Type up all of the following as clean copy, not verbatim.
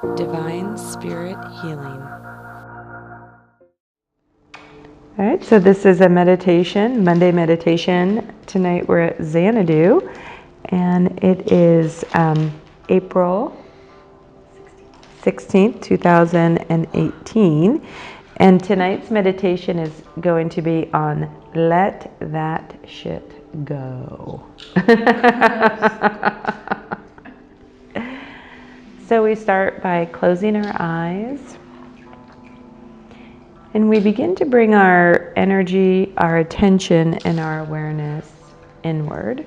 Divine Spirit Healing. All right, so this is a meditation, Monday meditation. Tonight we're at Xanadu, and it is April 16th, 2018. And tonight's meditation is going to be on Let That Shit Go. So we start by closing our eyes. And we begin to bring our energy, our attention, and our awareness inward.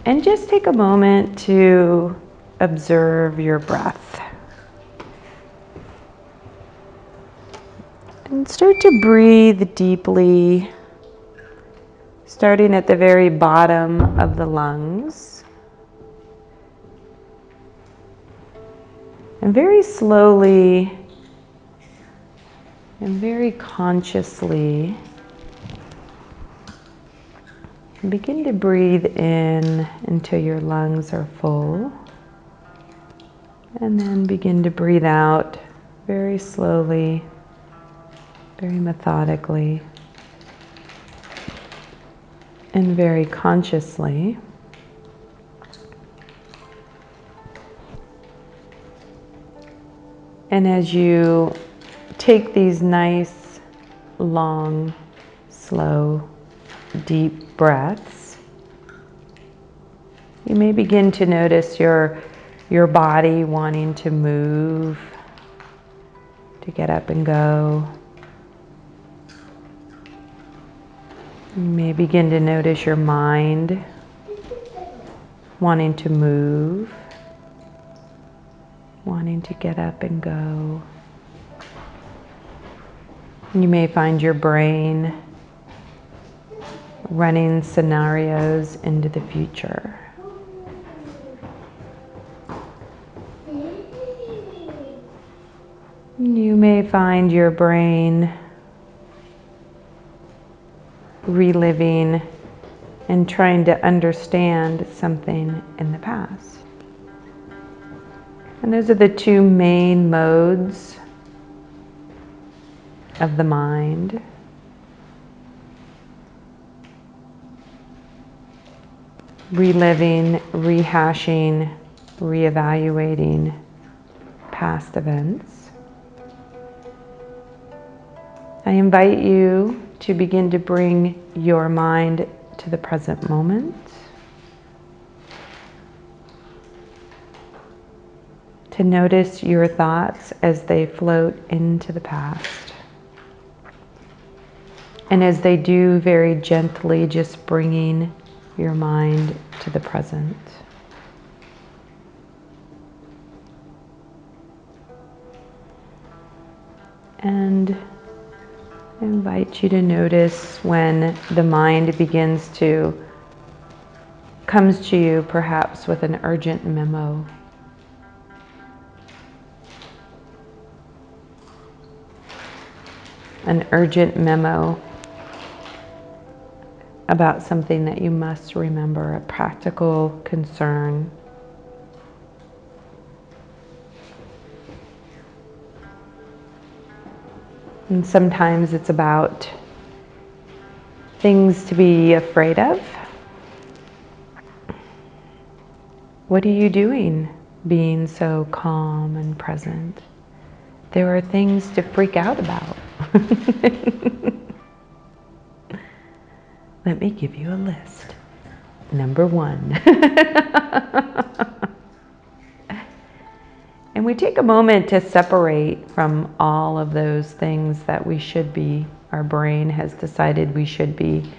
And just take a moment to observe your breath. And start to breathe deeply, starting at the very bottom of the lungs. And very slowly and very consciously begin to breathe in until your lungs are full. And then begin to breathe out very slowly, very methodically, and very consciously. And as you take these nice, long, slow, deep breaths, you may begin to notice your body wanting to move, to get up and go. You may begin to notice your mind wanting to move, wanting to get up and go. You may find your brain running scenarios into the future. You may find your brain reliving and trying to understand something in the past. And those are the two main modes of the mind. Reliving, rehashing, reevaluating past events. I invite you to begin to bring your mind to the present moment. To notice your thoughts as they float into the past. And as they do, very gently just bringing your mind to the present. And I invite you to notice when the mind comes to you perhaps with an urgent memo. An urgent memo about something that you must remember, a practical concern. And sometimes it's about things to be afraid of. What are you doing being so calm and present? There are things to freak out about. Let me give you a list. Number 1. And we take a moment to separate from all of those things that our brain has decided we should be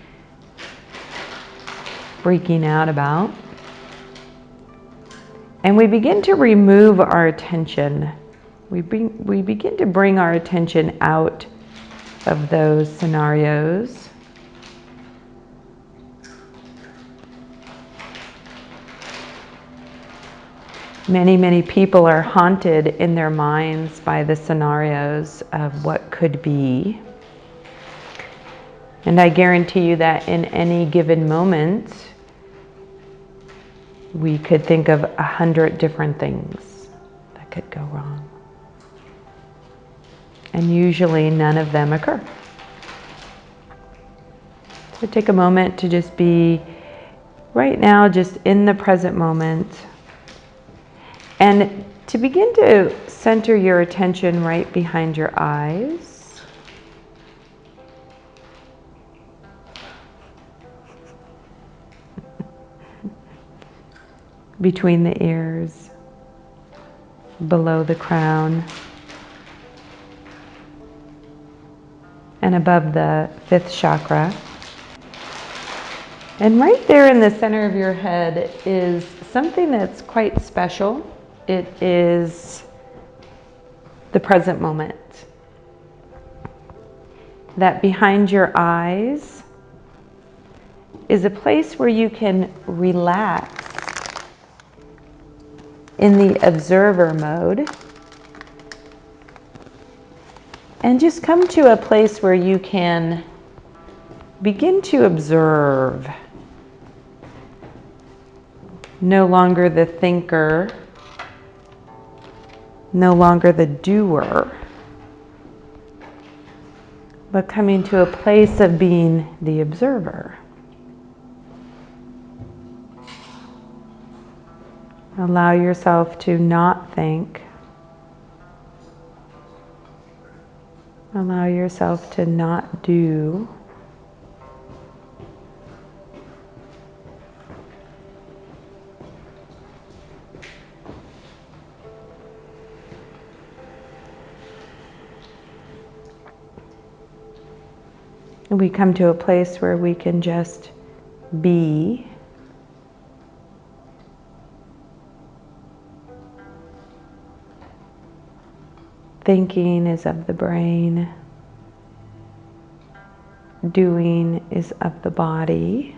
freaking out about. And we begin to remove our attention. We begin to bring our attention out of those scenarios. Many people are haunted in their minds by the scenarios of what could be. And I guarantee you that in any given moment, we could think of 100 different things that could go wrong. And usually none of them occur. So take a moment to just be right now, just in the present moment. And to begin to center your attention right behind your eyes. Between the ears, below the crown, and above the 5th chakra. And right there in the center of your head is something that's quite special. It is the present moment. That behind your eyes is a place where you can relax in the observer mode and just come to a place where you can begin to observe. No longer the thinker, no longer the doer, but coming to a place of being the observer. Allow yourself to not think. Allow yourself to not do. And we come to a place where we can just be. Thinking is of the brain. Doing is of the body.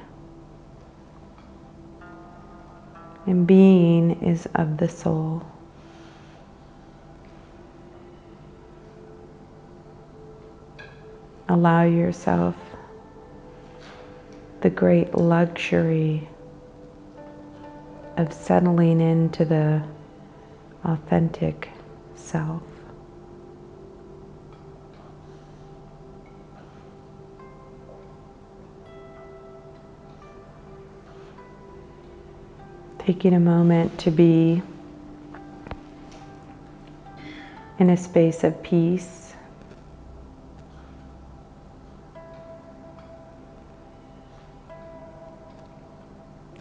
And being is of the soul. Allow yourself the great luxury of settling into the authentic self. Taking a moment to be in a space of peace.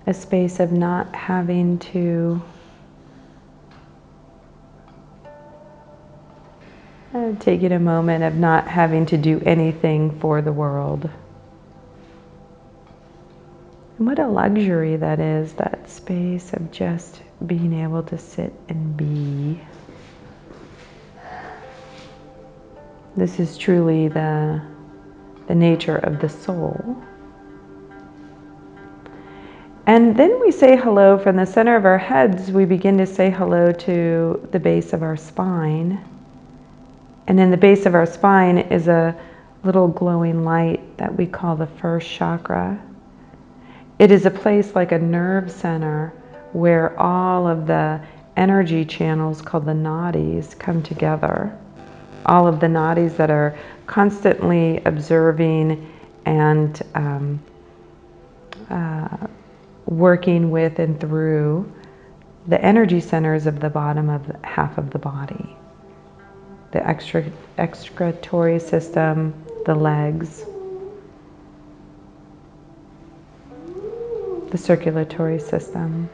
A space of not having to taking a moment of not having to do anything for the world. And what a luxury that is, that space of just being able to sit and be. This is truly the nature of the soul. And then we say hello from the center of our heads. We begin to say hello to the base of our spine. And in the base of our spine is a little glowing light that we call the 1st chakra. It is a place like a nerve center where all of the energy channels called the nadis come together. All of the nadis that are constantly observing and working with and through the energy centers of the bottom of half of the body. The excretory system, the legs, the circulatory system.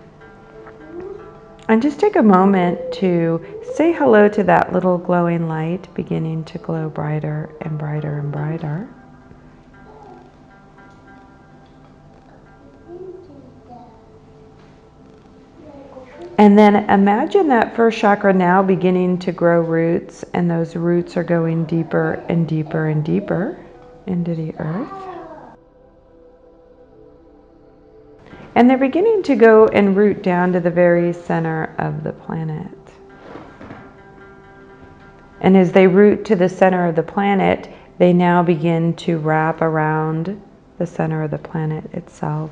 And just take a moment to say hello to that little glowing light beginning to glow brighter and brighter and brighter. And then imagine that 1st chakra now beginning to grow roots, and those roots are going deeper and deeper and deeper into the earth. And they're beginning to go and root down to the very center of the planet. And as they root to the center of the planet, they now begin to wrap around the center of the planet itself.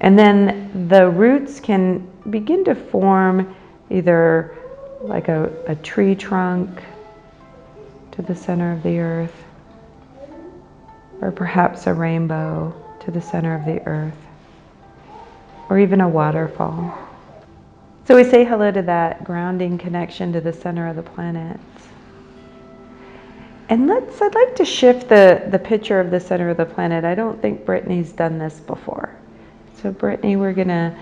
And then the roots can begin to form either like a tree trunk to the center of the earth, or perhaps a rainbow to the center of the earth, or even a waterfall. So we say hello to that grounding connection to the center of the planet. And I'd like to shift the picture of the center of the planet. I don't think Brittany's done this before. So Brittany, we're gonna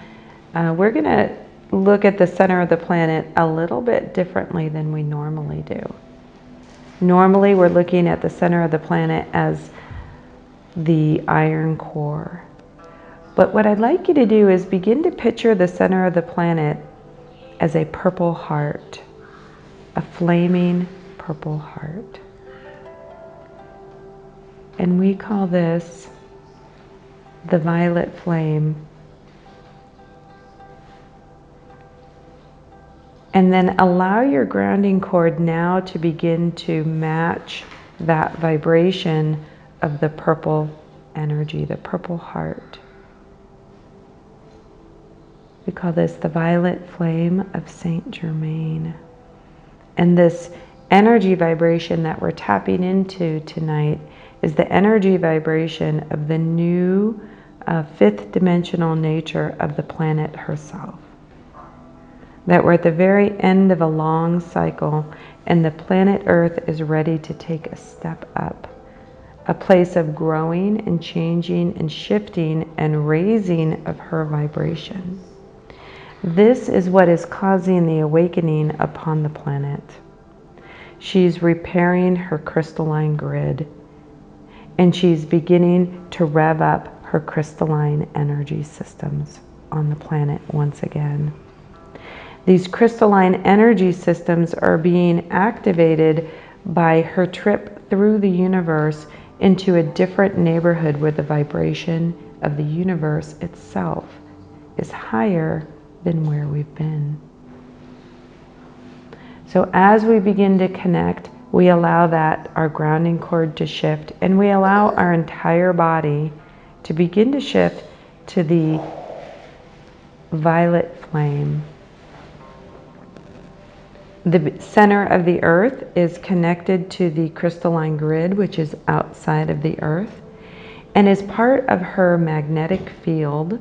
look at the center of the planet a little bit differently than we normally do. Normally we're looking at the center of the planet as the iron core. But what I'd like you to do is begin to picture the center of the planet as a purple heart, a flaming purple heart. And we call this the violet flame. And then allow your grounding cord now to begin to match that vibration of the purple energy, the purple heart. We call this the violet flame of Saint Germain. And this energy vibration that we're tapping into tonight is the energy vibration of the new fifth dimensional nature of the planet herself. That we're at the very end of a long cycle and the planet Earth is ready to take a step up. A place of growing and changing and shifting and raising of her vibration. This is what is causing the awakening upon the planet. She's repairing her crystalline grid, and she's beginning to rev up her crystalline energy systems on the planet once again. These crystalline energy systems are being activated by her trip through the universe into a different neighborhood where the vibration of the universe itself is higher than where we've been. So as we begin to connect, we allow our grounding cord to shift, and we allow our entire body to begin to shift to the violet flame. The center of the earth is connected to the crystalline grid, which is outside of the earth, and is part of her magnetic field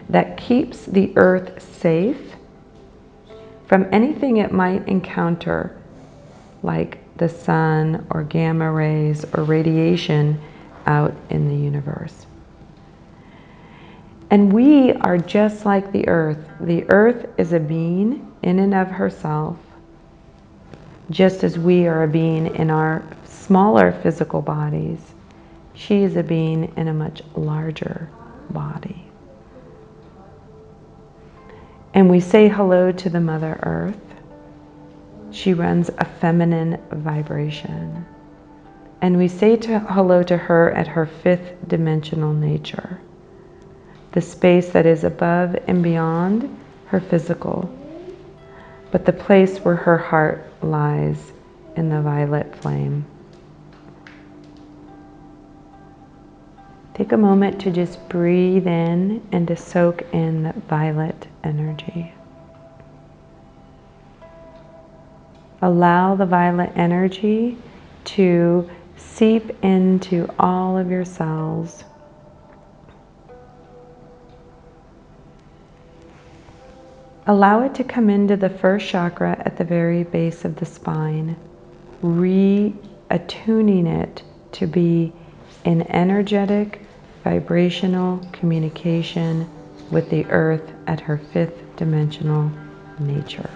that keeps the earth safe from anything it might encounter, like the sun or gamma rays or radiation out in the universe. And we are just like the earth. The earth is a being in and of herself, just as we are a being in our smaller physical bodies. She is a being in a much larger body. And we say hello to the Mother Earth. She runs a feminine vibration. And we say hello to her at her fifth dimensional nature, the space that is above and beyond her physical, but the place where her heart lies in the violet flame. Take a moment to just breathe in and to soak in that violet energy. Allow the violet energy to seep into all of your cells. Allow it to come into the first chakra at the very base of the spine, re-attuning it to be in energetic, vibrational communication with the earth at her fifth dimensional nature.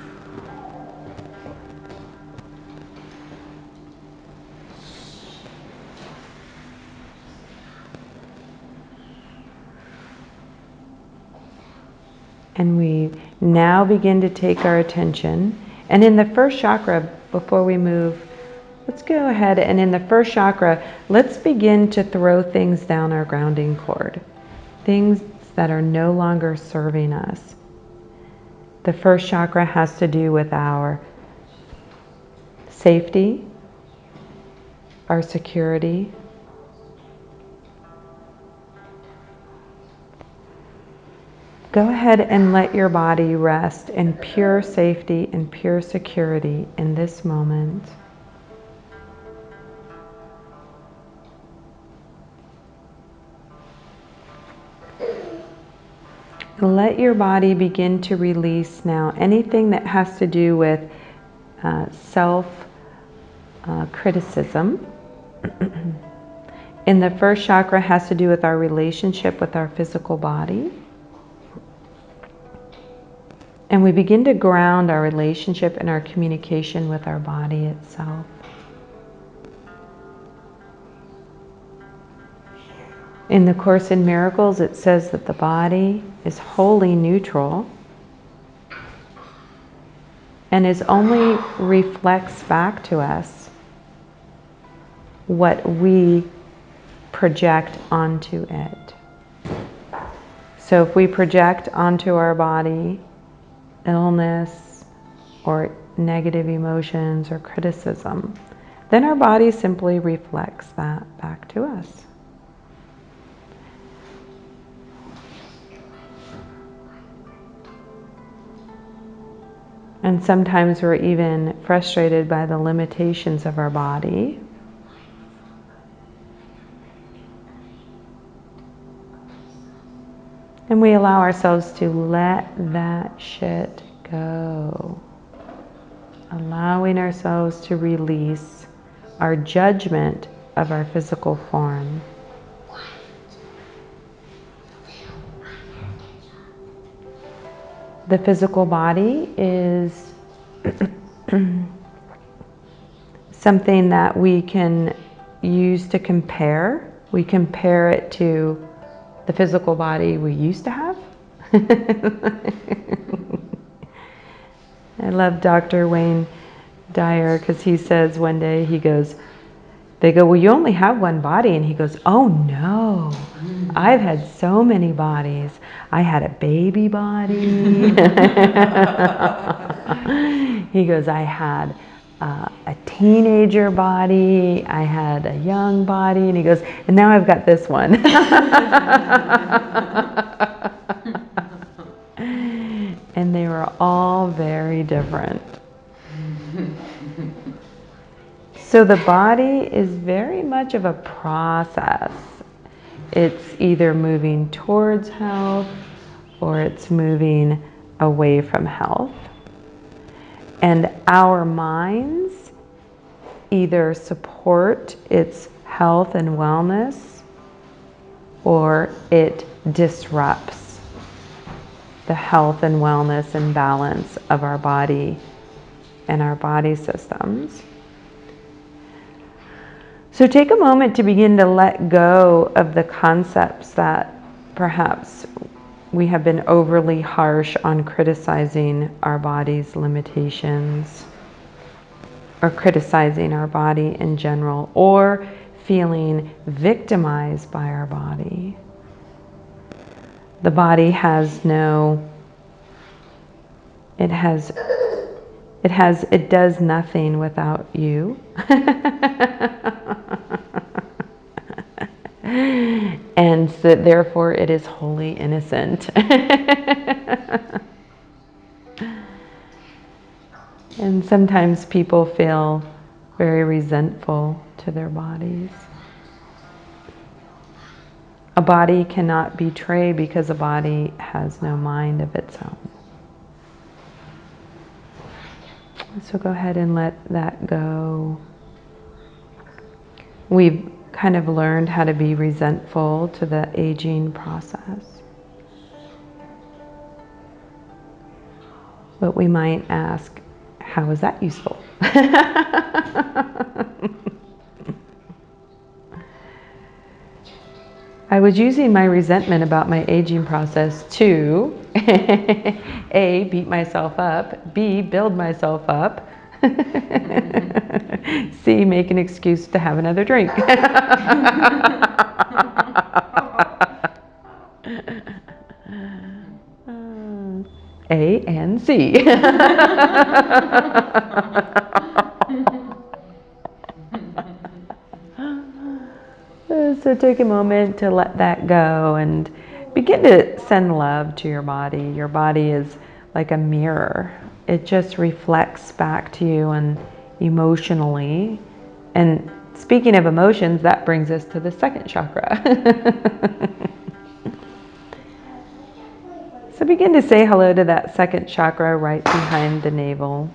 And we now begin to take our attention. And in the first chakra, before we move, let's go ahead and in the first chakra, let's begin to throw things down our grounding cord. Things that are no longer serving us. The first chakra has to do with our safety, our security, Go ahead and let your body rest in pure safety and pure security in this moment. Let your body begin to release now anything that has to do with self-criticism. In the first chakra has to do with our relationship with our physical body. And we begin to ground our relationship and our communication with our body itself. In the Course in Miracles, it says that the body is wholly neutral and only reflects back to us what we project onto it. So if we project onto our body illness or negative emotions or criticism, then our body simply reflects that back to us. And sometimes we're even frustrated by the limitations of our body. And we allow ourselves to let that shit go. Allowing ourselves to release our judgment of our physical form. The physical body is something that we can use to compare. We compare it to the physical body we used to have. I love Dr. Wayne Dyer because he says one day, they go, well, you only have one body. And he goes, oh no, I've had so many bodies. I had a baby body. He goes, I had a teenager body. I had a young body. And he goes, and now I've got this one. And they were all very different. So the body is very much of a process. It's either moving towards health or it's moving away from health. And our minds either support its health and wellness or it disrupts the health and wellness and balance of our body and our body systems. So take a moment to begin to let go of the concepts that perhaps we have been overly harsh on criticizing our body's limitations, or criticizing our body in general, or feeling victimized by our body. The body has it does nothing without you. And so therefore it is wholly innocent. And sometimes people feel very resentful to their bodies. A body cannot betray because a body has no mind of its own. So go ahead and let that go. We've kind of learned how to be resentful to the aging process. But we might ask, how is that useful? I was using my resentment about my aging process to A, beat myself up, B, build myself up, C, make an excuse to have another drink. A and C. So take a moment to let that go and Begin to send love to your body. Your body is like a mirror. It just reflects back to you and emotionally. And speaking of emotions, that brings us to the second chakra. So begin to say hello to that second chakra right behind the navel.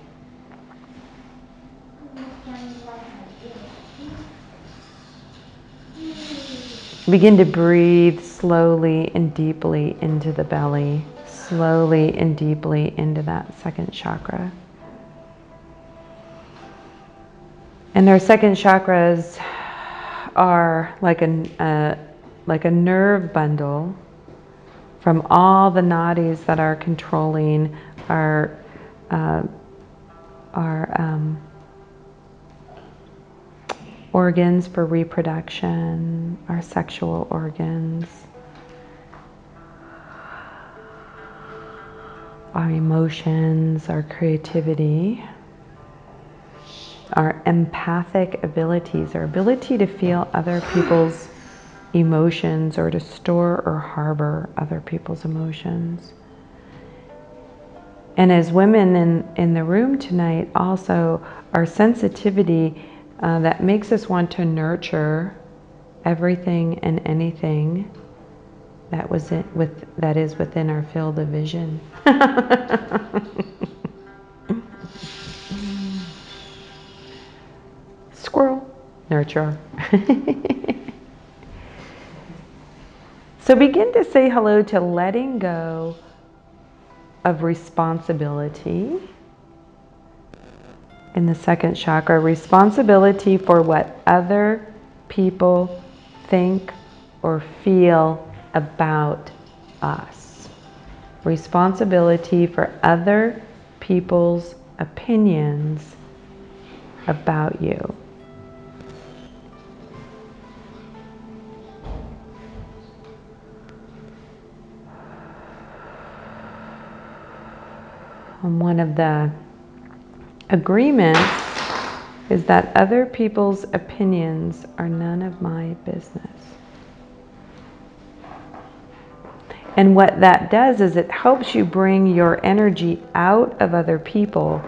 Begin to breathe slowly and deeply into the belly, slowly and deeply into that second chakra. And our second chakras are like a nerve bundle from all the nadis that are controlling our organs for reproduction, our sexual organs, our emotions, our creativity, our empathic abilities, our ability to feel other people's emotions or to store or harbor other people's emotions. And as women in the room tonight, also our sensitivity that makes us want to nurture everything and anything that is within our field of vision. Squirrel, nurture. So begin to say hello to letting go of responsibility in the second chakra, responsibility for what other people think or feel about us. Responsibility for other people's opinions about you. And one of the agreements is that other people's opinions are none of my business. And what that does is it helps you bring your energy out of other people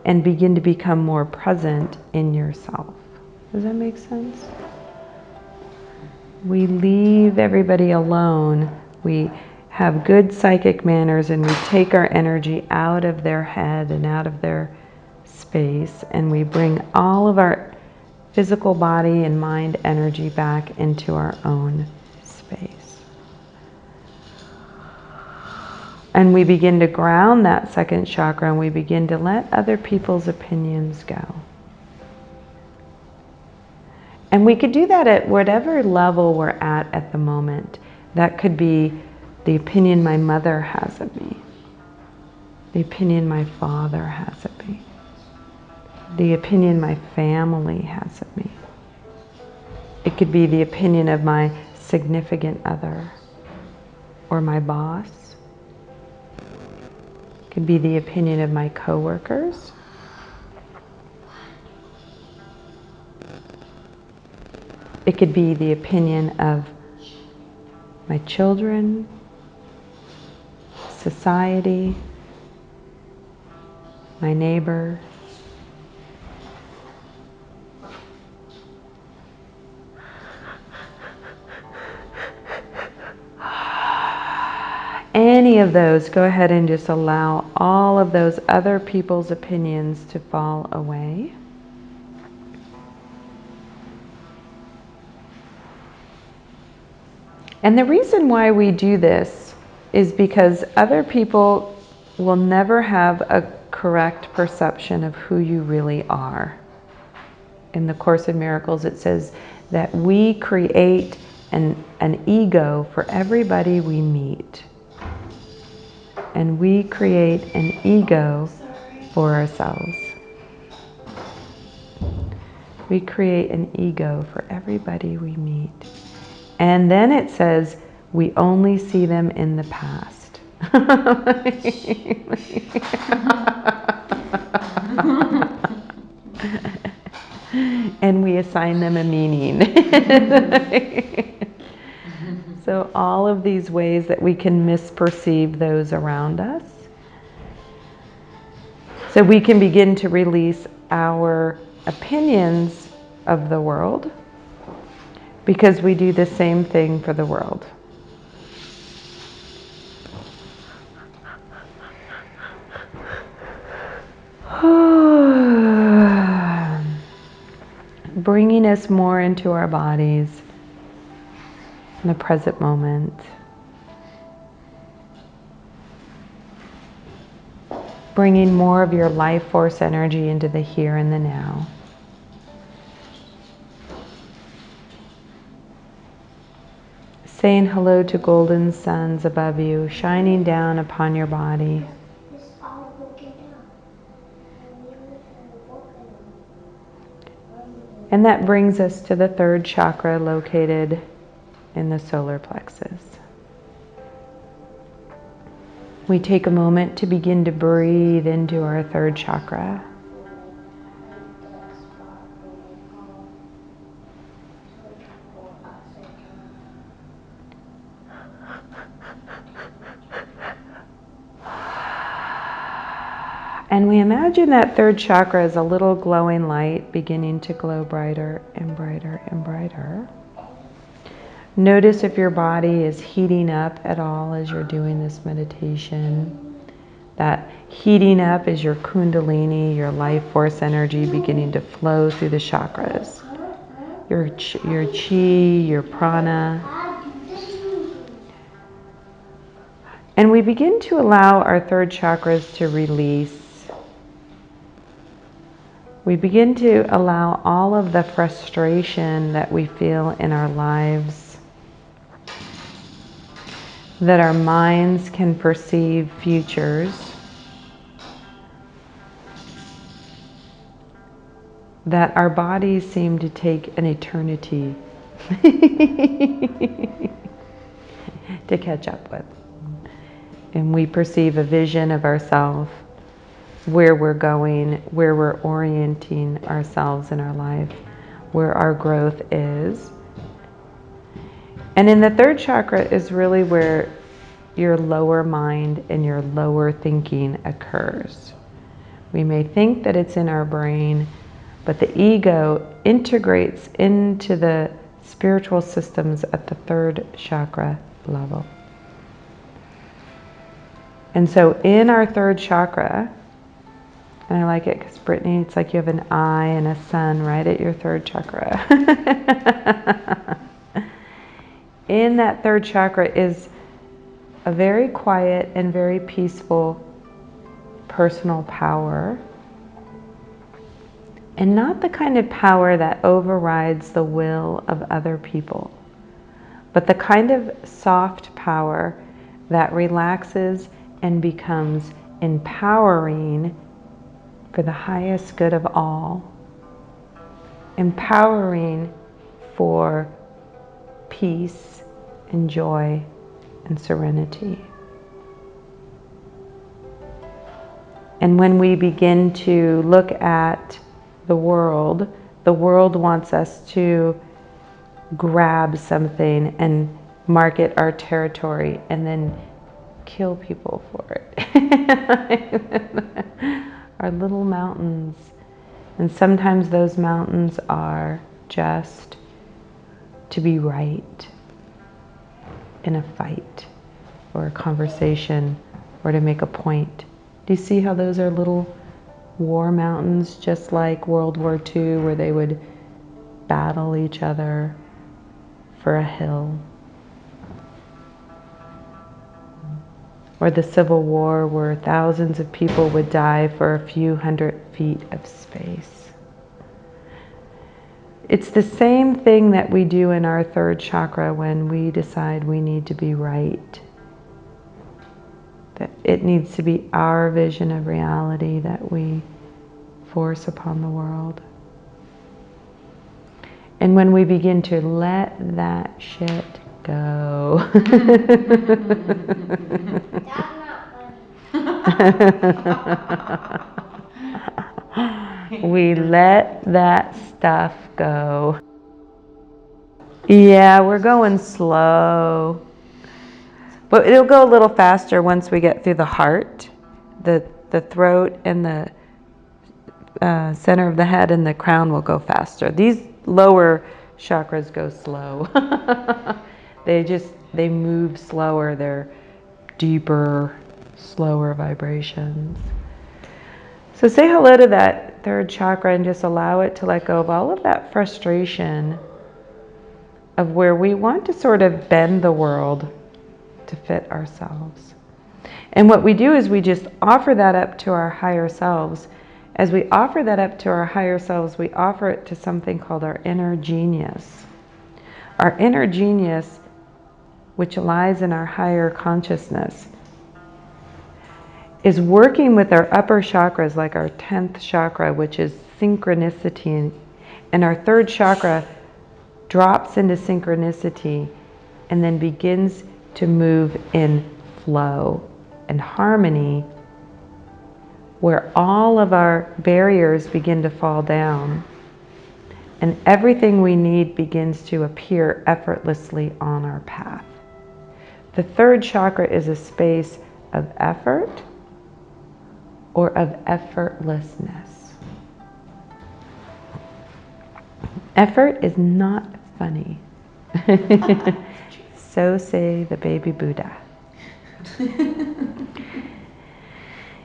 and begin to become more present in yourself. Does that make sense? We leave everybody alone. We have good psychic manners and we take our energy out of their head and out of their space, and we bring all of our physical body and mind energy back into our own space. And we begin to ground that second chakra and we begin to let other people's opinions go. And we could do that at whatever level we're at the moment. That could be the opinion my mother has of me, the opinion my father has of me, the opinion my family has of me. It could be the opinion of my significant other or my boss. It could be the opinion of my coworkers. It could be the opinion of my children, society, my neighbor. Any of those, go ahead and just allow all of those other people's opinions to fall away. And the reason why we do this is because other people will never have a correct perception of who you really are. In the Course in Miracles, it says that we create an ego for everybody we meet. And we create an ego for ourselves. We create an ego for everybody we meet. And then it says, we only see them in the past. And we assign them a meaning. So all of these ways that we can misperceive those around us. So we can begin to release our opinions of the world because we do the same thing for the world. Bringing us more into our bodies in the present moment. Bringing more of your life force energy into the here and the now. Saying hello to golden suns above you, shining down upon your body. And that brings us to the third chakra located in the solar plexus. We take a moment to begin to breathe into our third chakra. And we imagine that third chakra as a little glowing light beginning to glow brighter and brighter and brighter. Notice if your body is heating up at all as you're doing this meditation. That heating up is your kundalini, your life force energy beginning to flow through the chakras. Your chi, your prana. And we begin to allow our third chakras to release. We begin to allow all of the frustration that we feel in our lives, that our minds can perceive futures, that our bodies seem to take an eternity to catch up with. And we perceive a vision of ourselves, where we're going, where we're orienting ourselves in our life, where our growth is. And in the third chakra is really where your lower mind and your lower thinking occurs. We may think that it's in our brain, but the ego integrates into the spiritual systems at the third chakra level. And so in our third chakra, and I like it because Brittany, it's like you have an eye and a sun right at your third chakra. In that third chakra is a very quiet and very peaceful personal power. And not the kind of power that overrides the will of other people, but the kind of soft power that relaxes and becomes empowering for the highest good of all, empowering for peace and joy and serenity. And when we begin to look at the world wants us to grab something and mark it our territory and then kill people for it. Our little mountains. And sometimes those mountains are just to be right in a fight or a conversation or to make a point. Do you see how those are little war mountains, just like World War II, where they would battle each other for a hill? Or the Civil War, where thousands of people would die for a few hundred feet of space. It's the same thing that we do in our third chakra when we decide we need to be right. That it needs to be our vision of reality that we force upon the world. And when we begin to let that shit go, we let that stuff go. Yeah, we're going slow. But it'll go a little faster once we get through the heart, the throat, and the center of the head, and the crown will go faster. These lower chakras go slow. They move slower. They're deeper, slower vibrations. So say hello to that third chakra and just allow it to let go of all of that frustration of where we want to sort of bend the world to fit ourselves. And what we do is we just offer that up to our higher selves. As we offer that up to our higher selves, we offer it to something called our inner genius. Our inner genius, which lies in our higher consciousness, is working with our upper chakras, like our 10th chakra, which is synchronicity. And our third chakra drops into synchronicity and then begins to move in flow and harmony, where all of our barriers begin to fall down and everything we need begins to appear effortlessly on our path. The third chakra is a space of effort or of effortlessness. Effort is not funny. So say the baby Buddha.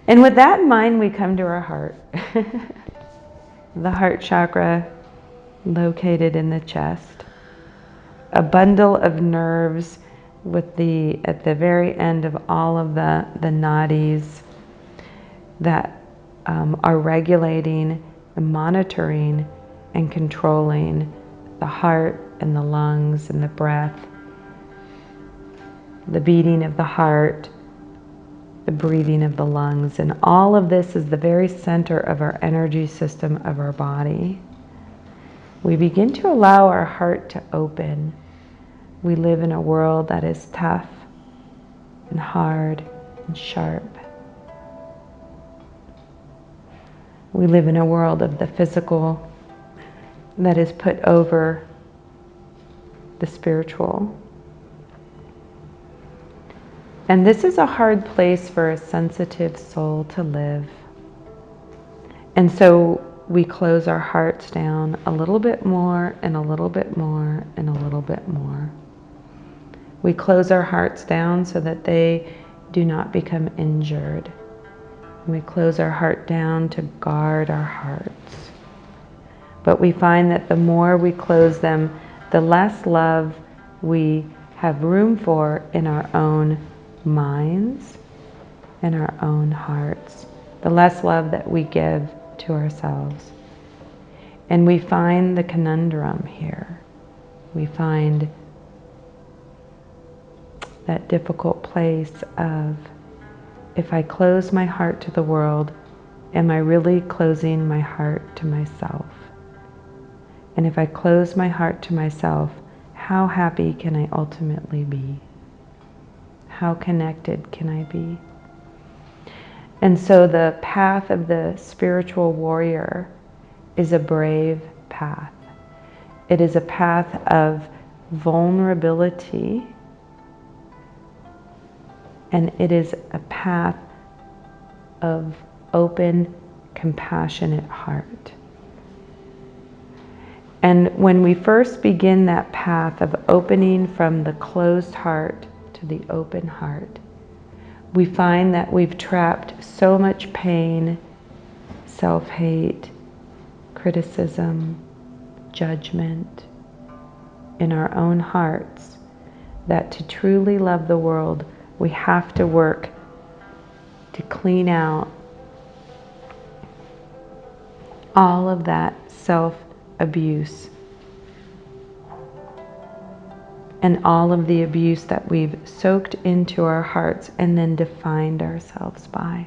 And with that in mind, we come to our heart. The heart chakra located in the chest. A bundle of nerves with at the very end of all of the nadis that are regulating and monitoring and controlling the heart and the lungs and the breath, the beating of the heart, the breathing of the lungs. And all of this is the very center of our energy system of our body. We begin to allow our heart to open. We live in a world that is tough and hard and sharp. We live in a world of the physical that is put over the spiritual. And this is a hard place for a sensitive soul to live. And so we close our hearts down a little bit more and a little bit more and a little bit more. We close our hearts down so that they do not become injured. We close our heart down to guard our hearts. But we find that the more we close them, the less love we have room for in our own minds, in our own hearts, the less love that we give to ourselves. And we find the conundrum here. We find that difficult place of, if I close my heart to the world, am I really closing my heart to myself? And if I close my heart to myself, how happy can I ultimately be? How connected can I be? And so the path of the spiritual warrior is a brave path. It is a path of vulnerability, and it is a path of open, compassionate heart. And when we first begin that path of opening from the closed heart to the open heart, we find that we've trapped so much pain, self-hate, criticism, judgment in our own hearts, that to truly love the world, we have to work to clean out all of that self-abuse and all of the abuse that we've soaked into our hearts and then defined ourselves by.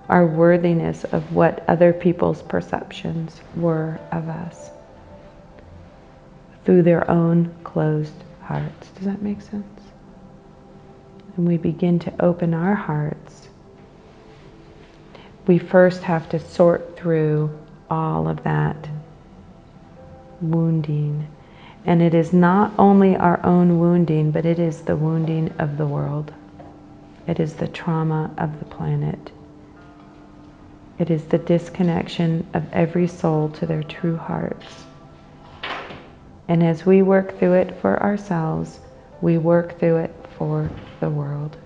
Our worthiness of what other people's perceptions were of us through their own closed hearts. Does that make sense? And we begin to open our hearts. We first have to sort through all of that wounding. And it is not only our own wounding, but it is the wounding of the world. It is the trauma of the planet. It is the disconnection of every soul to their true hearts. And as we work through it for ourselves, we work through it for the world.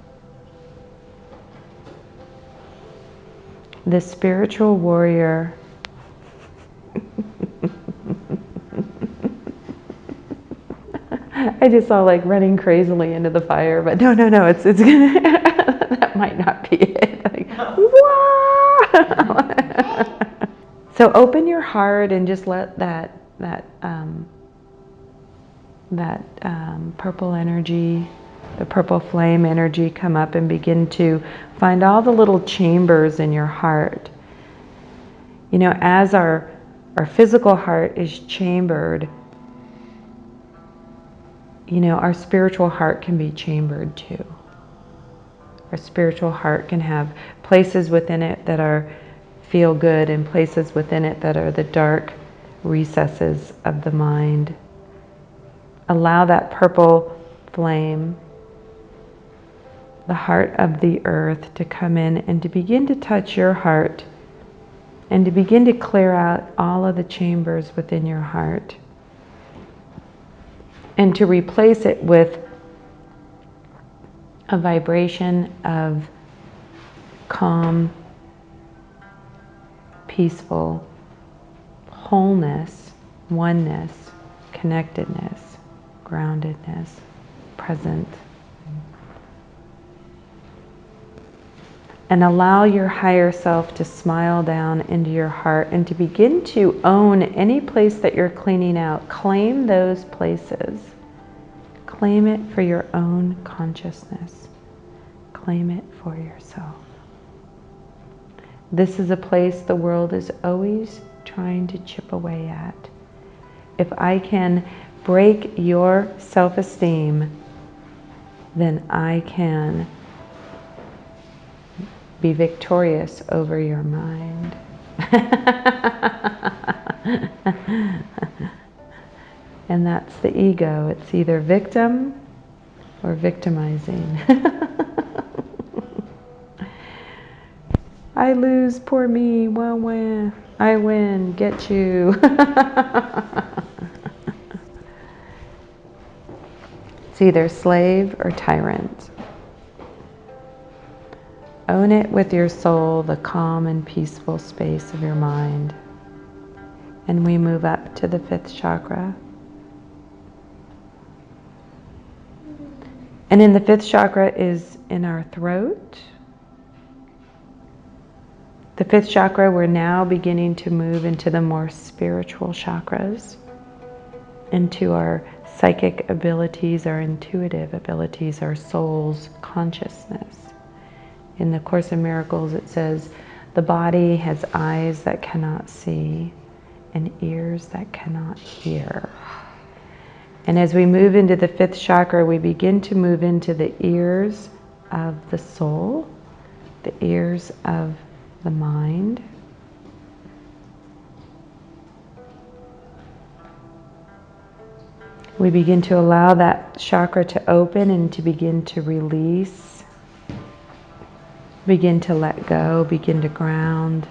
The spiritual warrior I just saw like running crazily into the fire, but no, it's gonna, that might not be it. Like, so open your heart and just let that purple energy, the purple flame energy come up and begin to find all the little chambers in your heart. You know, as our physical heart is chambered, you know, our spiritual heart can be chambered too. Our spiritual heart can have places within it that feel good and places within it that are the dark recesses of the mind. Allow that purple flame, the heart of the earth, to come in and to begin to touch your heart and to begin to clear out all of the chambers within your heart and to replace it with a vibration of calm, peaceful wholeness, oneness, connectedness, groundedness, present. And allow your higher self to smile down into your heart and to begin to own any place that you're cleaning out. Claim those places. Claim it for your own consciousness. Claim it for yourself. This is a place the world is always trying to chip away at. If I can break your self-esteem, then I can be victorious over your mind. And that's the ego. It's either victim or victimizing. I lose, poor me, wah wah. I win, get you. It's either slave or tyrant. Own it with your soul, the calm and peaceful space of your mind. And we move up to the 5th chakra. And in the 5th chakra is in our throat. The 5th chakra, we're now beginning to move into the more spiritual chakras, into our psychic abilities, our intuitive abilities, our soul's consciousness. In the Course in Miracles, it says, the body has eyes that cannot see and ears that cannot hear. And as we move into the 5th chakra, we begin to move into the ears of the soul, the ears of the mind. We begin to allow that chakra to open and to begin to release, begin to let go, begin to ground.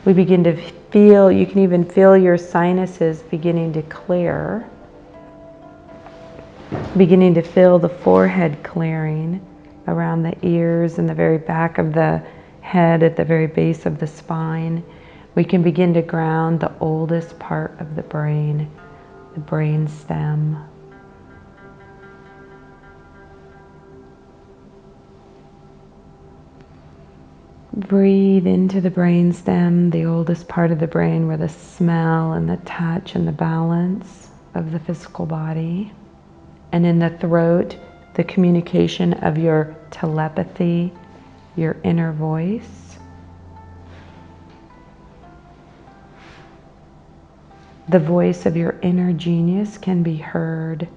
We begin to feel, you can even feel your sinuses beginning to clear, beginning to feel the forehead clearing around the ears and the very back of the head at the very base of the spine. We can begin to ground the oldest part of the brain stem. Breathe into the brain stem, the oldest part of the brain, where the smell and the touch and the balance of the physical body. And in the throat, the communication of your telepathy, your inner voice. The voice of your inner genius can be heard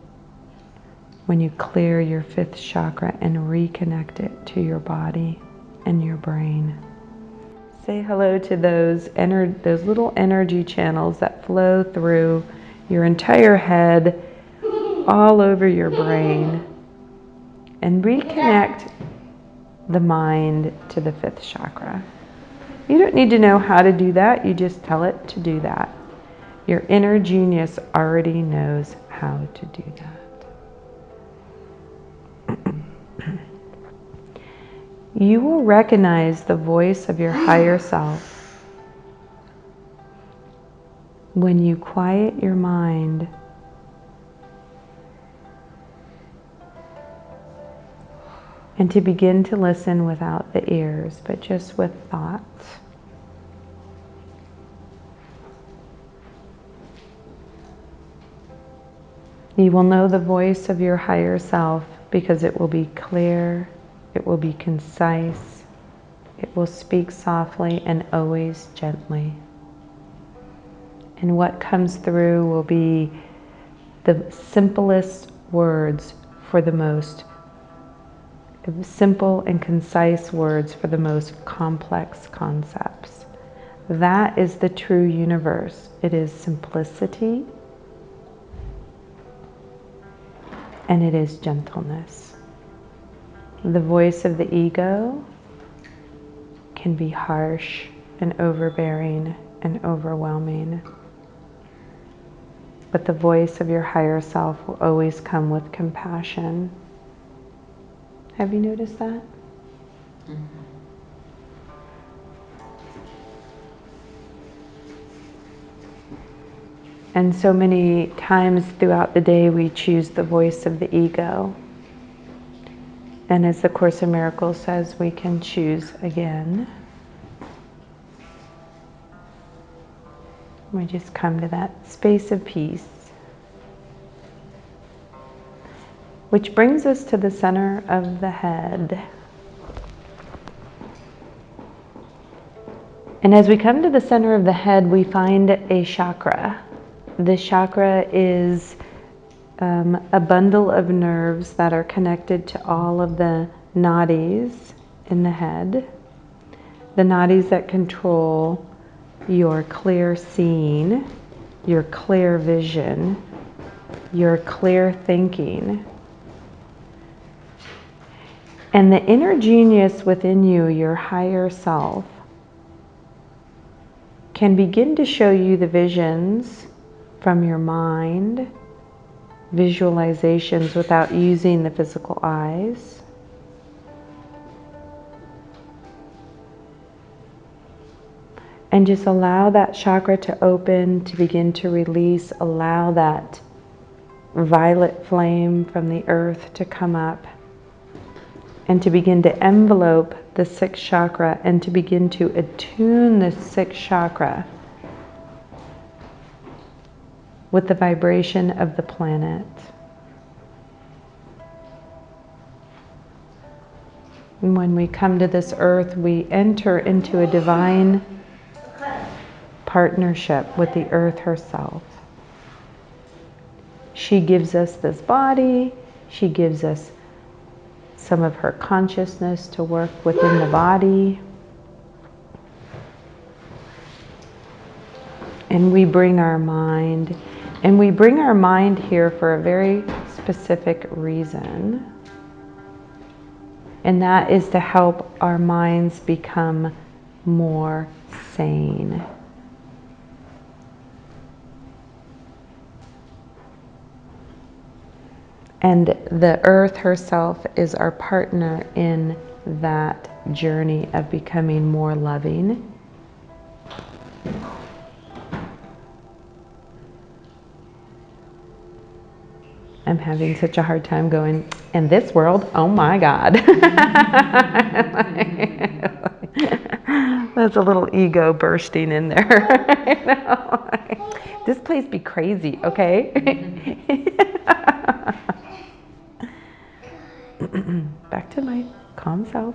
when you clear your 5th chakra and reconnect it to your body and your brain. Say hello to those little energy channels that flow through your entire head, all over your brain, and reconnect the mind to the fifth chakra. You don't need to know how to do that, you just tell it to do that. Your inner genius already knows how to do that. You will recognize the voice of your higher self when you quiet your mind and to begin to listen without the ears, but just with thoughts. You will know the voice of your higher self because it will be clear, it will be concise, it will speak softly and always gently. And what comes through will be the simplest words for the most simple and concise words for the most complex concepts. That is the true universe. It is simplicity and it is gentleness. The voice of the ego can be harsh and overbearing and overwhelming. But the voice of your higher self will always come with compassion. Have you noticed that? Mm-hmm. And so many times throughout the day we choose the voice of the ego. And as the Course in Miracles says, we can choose again. We just come to that space of peace. Which brings us to the center of the head. And as we come to the center of the head, we find a chakra. The chakra is a bundle of nerves that are connected to all of the nadis in the head. The nadis that control your clear seeing, your clear vision, your clear thinking. And the inner genius within you, your higher self, can begin to show you the visions from your mind, visualizations without using the physical eyes. And just allow that chakra to open, to begin to release. Allow that violet flame from the earth to come up and to begin to envelope the sixth chakra and to begin to attune the sixth chakra with the vibration of the planet. And when we come to this earth, we enter into a divine partnership with the earth herself. She gives us this body, she gives us some of her consciousness to work within the body. And we bring our mind, and we bring our mind here for a very specific reason. And that is to help our minds become more sane. And the earth herself is our partner in that journey of becoming more loving. I'm having such a hard time going, in this world, oh my God. That's a little ego bursting in there. I know. This place be crazy, okay? Back to my calm self.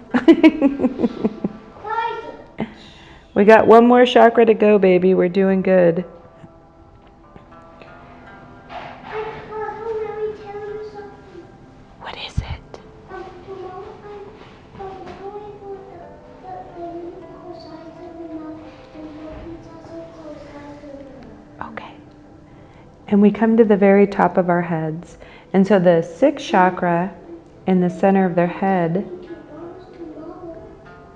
We got one more chakra to go, baby. We're doing good. What is it? And we come to the very top of our heads. And so the sixth chakra in the center of their head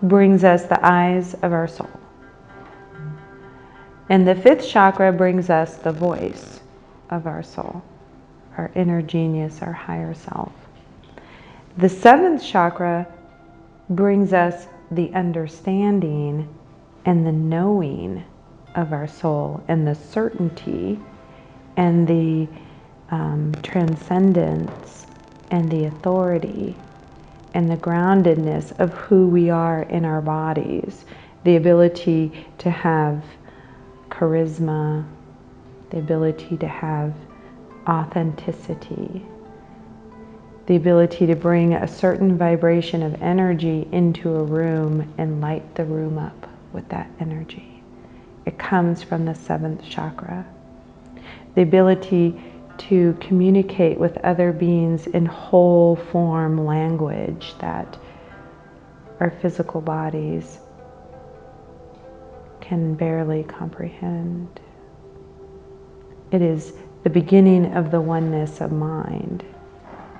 brings us the eyes of our soul. And the fifth chakra brings us the voice of our soul, our inner genius, our higher self. The seventh chakra brings us the understanding and the knowing of our soul, and the certainty and the transcendence and the authority and the groundedness of who we are in our bodies, the ability to have charisma, the ability to have authenticity, the ability to bring a certain vibration of energy into a room and light the room up with that energy. It comes from the seventh chakra. The ability to communicate with other beings in whole form language that our physical bodies can barely comprehend. It is the beginning of the oneness of mind,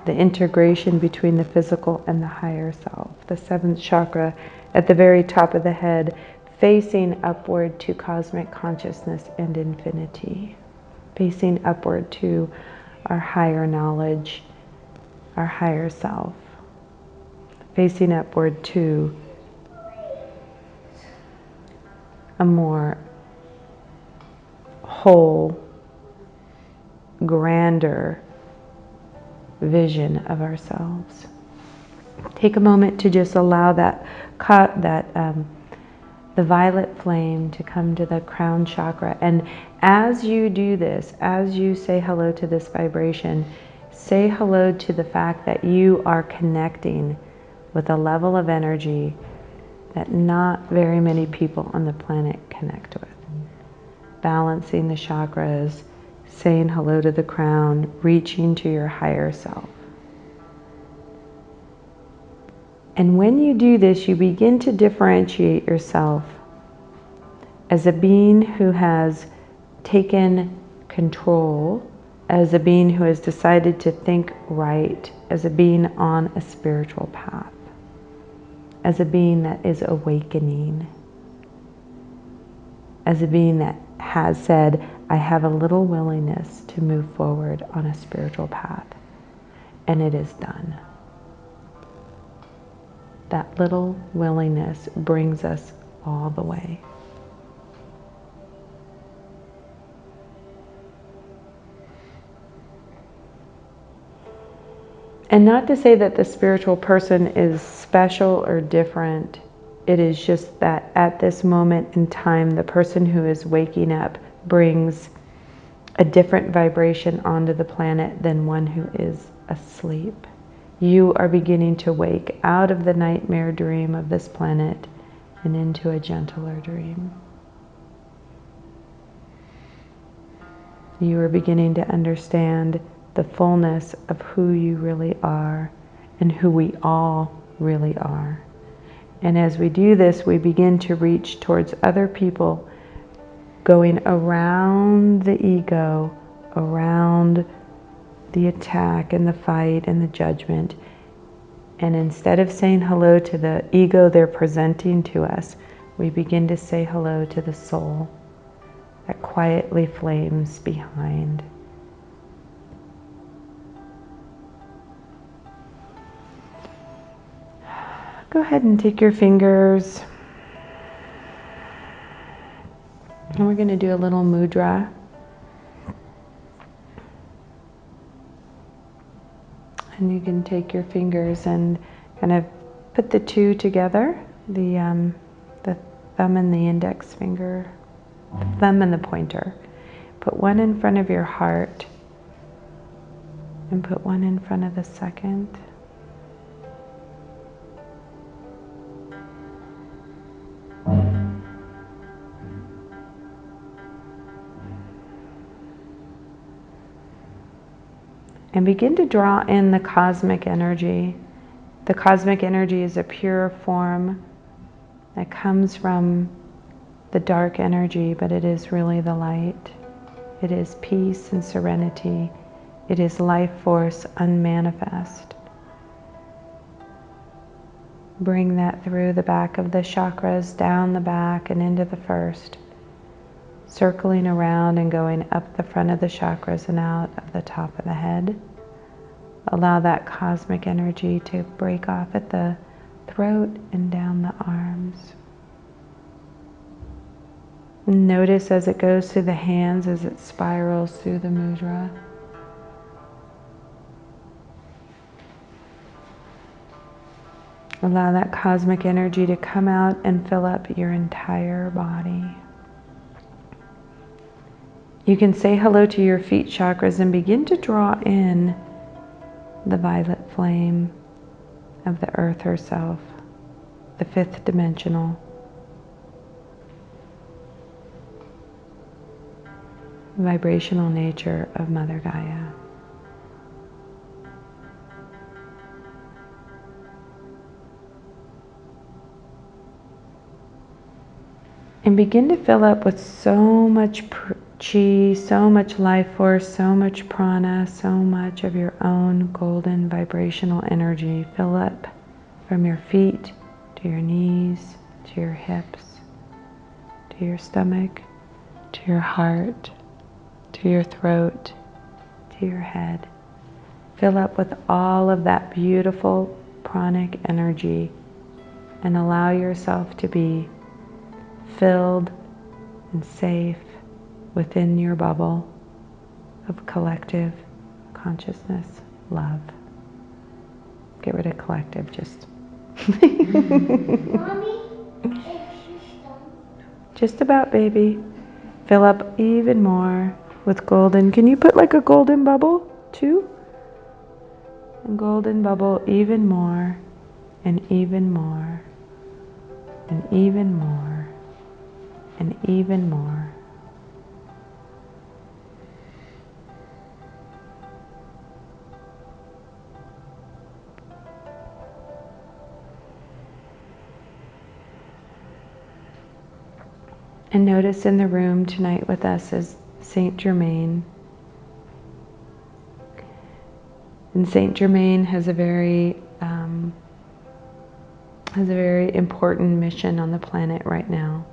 the integration between the physical and the higher self. The seventh chakra at the very top of the head, facing upward to cosmic consciousness and infinity, facing upward to our higher knowledge, our higher self, facing upward to a more whole, grander vision of ourselves. Take a moment to just allow the violet flame to come to the crown chakra. And as you do this, as you say hello to this vibration, say hello to the fact that you are connecting with a level of energy that not very many people on the planet connect with. Balancing the chakras, saying hello to the crown, reaching to your higher self. And when you do this, you begin to differentiate yourself as a being who has taken control, as a being who has decided to think right, as a being on a spiritual path, as a being that is awakening, as a being that has said, I have a little willingness to move forward on a spiritual path, and it is done. That little willingness brings us all the way. And not to say that the spiritual person is special or different. It is just that at this moment in time, the person who is waking up brings a different vibration onto the planet than one who is asleep. You are beginning to wake out of the nightmare dream of this planet and into a gentler dream. You are beginning to understand the fullness of who you really are and who we all really are. And as we do this, we begin to reach towards other people, going around the ego, around the attack and the fight and the judgment. And instead of saying hello to the ego they're presenting to us, we begin to say hello to the soul that quietly flames behind. Go ahead and take your fingers, and we're going to do a little mudra. And you can take your fingers and kind of put the two together, the thumb and the index finger, the thumb and the pointer. Put one in front of your heart and put one in front of the second. And begin to draw in the cosmic energy. The cosmic energy is a pure form that comes from the dark energy, but it is really the light. It is peace and serenity. It is life force unmanifest. Bring that through the back of the chakras, down the back and into the first, circling around and going up the front of the chakras and out of the top of the head. Allow that cosmic energy to break off at the throat and down the arms. Notice as it goes through the hands, as it spirals through the mudra. Allow that cosmic energy to come out and fill up your entire body. You can say hello to your feet chakras and begin to draw in the violet flame of the earth herself, the fifth dimensional. Vibrational nature of Mother Gaia. And begin to fill up with so much chi, so much life force, so much prana, so much of your own golden vibrational energy. Fill up from your feet to your knees, to your hips, to your stomach, to your heart, to your throat, to your head. Fill up with all of that beautiful pranic energy and allow yourself to be filled and safe within your bubble of collective consciousness, love. Get rid of collective, just Mommy, just about, baby. Fill up even more with golden. Can you put like a golden bubble too? And golden bubble even more and even more and even more and even more. And notice in the room tonight with us is Saint Germain. And Saint Germain has a very important mission on the planet right now.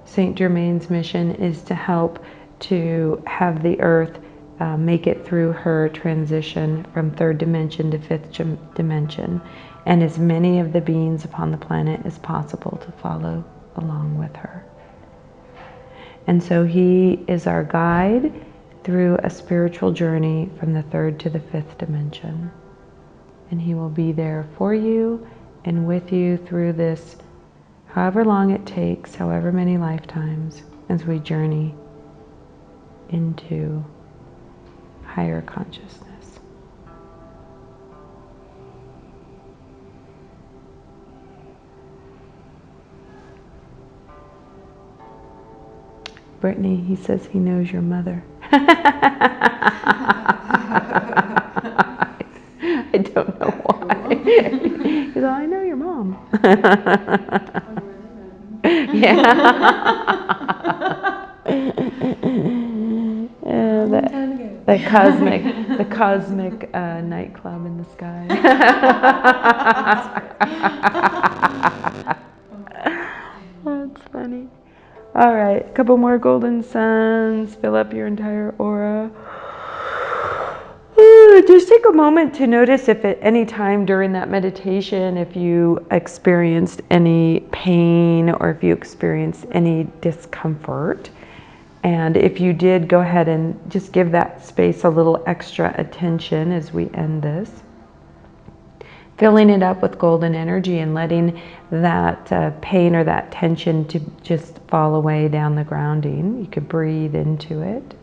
Saint Germain's mission is to help to have the earth make it through her transition from third dimension to fifth dimension, and as many of the beings upon the planet as possible to follow along with her. And so he is our guide through a spiritual journey from the third to the fifth dimension. And he will be there for you and with you through this, however long it takes, however many lifetimes, as we journey into higher consciousness. Brittany, he says he knows your mother. I don't know why. He's like, I know your mom. Yeah. The cosmic nightclub in the sky. That's funny. All right, a couple more golden suns. Fill up your entire aura. Just take a moment to notice if at any time during that meditation, if you experienced any pain or if you experienced any discomfort. And if you did, go ahead and just give that space a little extra attention as we end this. Filling it up with golden energy and letting that pain or that tension to just fall away down the grounding. You could breathe into it.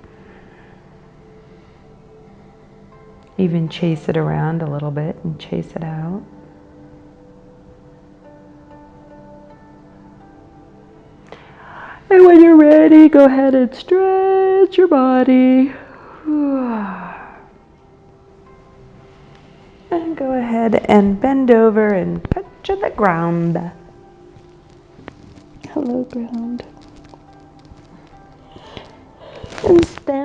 Even chase it around a little bit and chase it out. And when you're ready, go ahead and stretch your body. And go ahead and bend over and touch the ground. Hello, ground. And stand